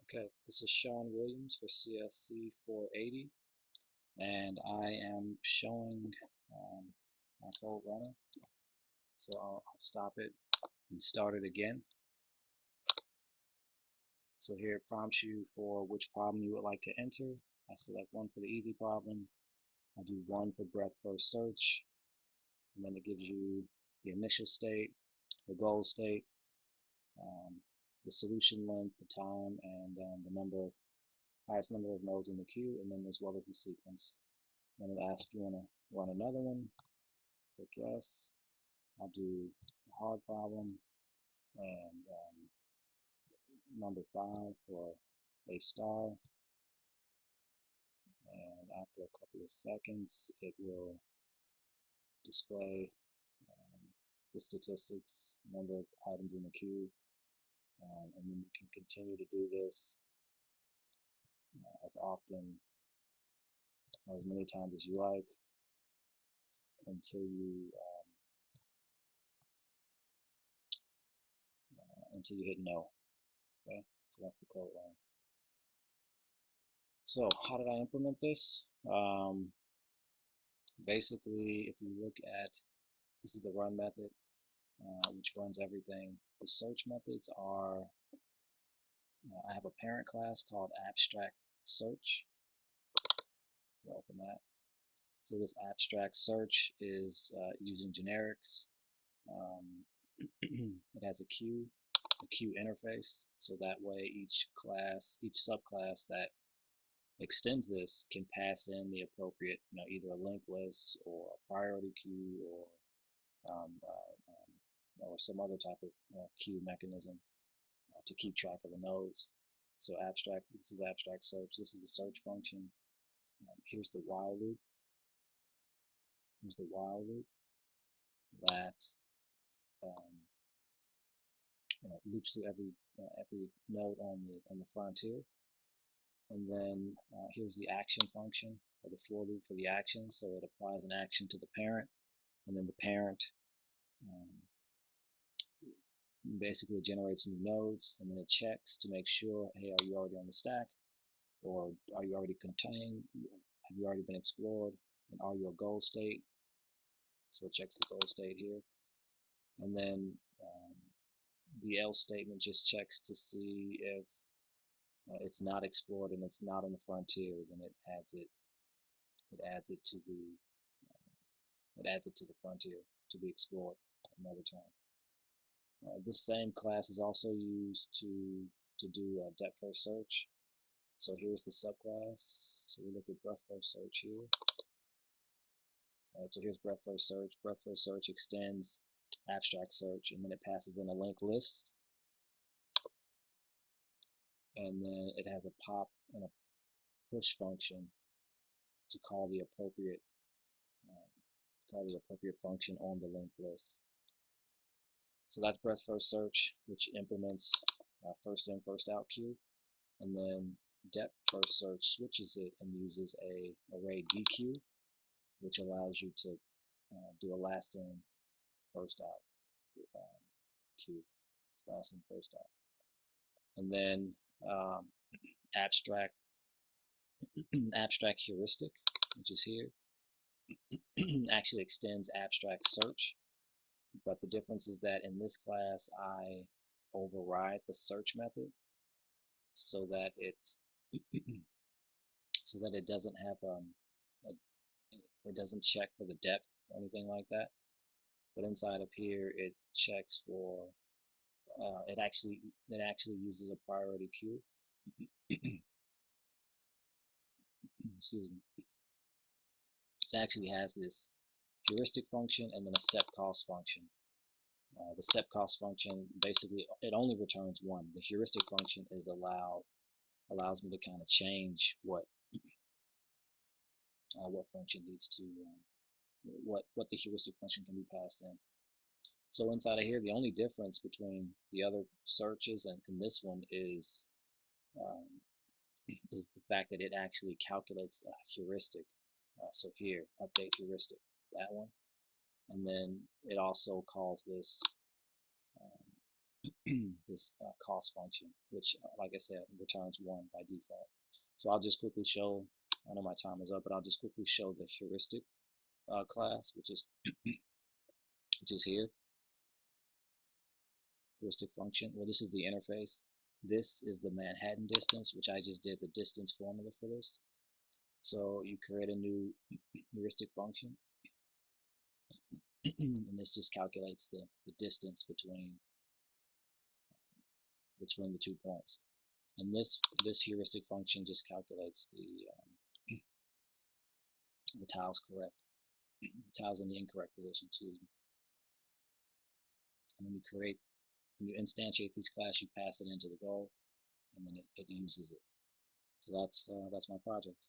Okay, this is Sean Williams for CSC 480, and I am showing my code running. So I'll stop it and start it again. So here it prompts you for which problem you would like to enter. I select one for the easy problem. I do one for breadth first search, and then it gives you the initial state, the goal state, um, the solution length, the time, and the highest number of nodes in the queue, and then as well as the sequence. Then it asks if you want to run another one. Click yes. I'll do a hard problem and number 5 for a star. And after a couple of seconds, it will display um, the statistics, number of items in the queue, and then you can continue to do this as often or as many times as you like until you hit no. Okay, so that's the code line. So how did I implement this? Basically, if you look at this is the run method, which runs everything. The search methods are I have a parent class called abstract search. We'll open that. So this abstract search is using generics. Um, it has a queue interface, so that way each subclass that extends this can pass in the appropriate, either a linked list or a priority queue or some other type of queue mechanism to keep track of the nodes. So this is abstract search. This is the search function. Here's the while loop. Here's the while loop that um, loops through every node on the frontier. And then here's the action function, or the for loop for the action. So it applies an action to the parent, and then the parent um, basically generates new nodes, and then it checks to make sure, hey, are you already on the stack, or are you already contained? Have you already been explored? And are you a goal state? So it checks the goal state here. And then the else statement just checks to see if it's not explored and it's not on the frontier. Then it adds it to the frontier to be explored another time. This same class is also used to do depth first search. So here's the subclass. So we look at breadth first search here. Alright, so here's breadth first search. Breadth first search extends abstract search, and then it passes in a linked list, and then it has a pop and a push function to call the appropriate function on the linked list. So that's breadth first search, which implements first in first out queue, and then depth first search switches it and uses a array dequeue, which allows you to do a last in first out queue, last in first out. And then abstract abstract heuristic, which is here, actually extends abstract search, but the difference is that in this class I override the search method so that it doesn't have it doesn't check for the depth or anything like that. But inside of here, it checks for it actually uses a priority queue. Excuse me. It actually has this heuristic function and then a step cost function. The step cost function basically it only returns one. The heuristic function allows me to kind of change what function needs to what the heuristic function can be passed in. So inside of here, the only difference between the other searches and this one um, is the fact that it actually calculates a heuristic. So here, update heuristic, that one, and then it also calls this this cost function, which, like I said, returns 1 by default. So I'll just quickly show, I know my time is up, but I'll just quickly show the heuristic class, which is here, heuristic function. Well, this is the interface. This is the Manhattan distance, which I just did the distance formula for this. So you create a new heuristic function, and this just calculates the distance between the 2 points. And this heuristic function just calculates the tiles correct, the tiles in the incorrect position. Excuse me. And when you instantiate this class, you pass it into the goal, and then it uses it. So that's my project.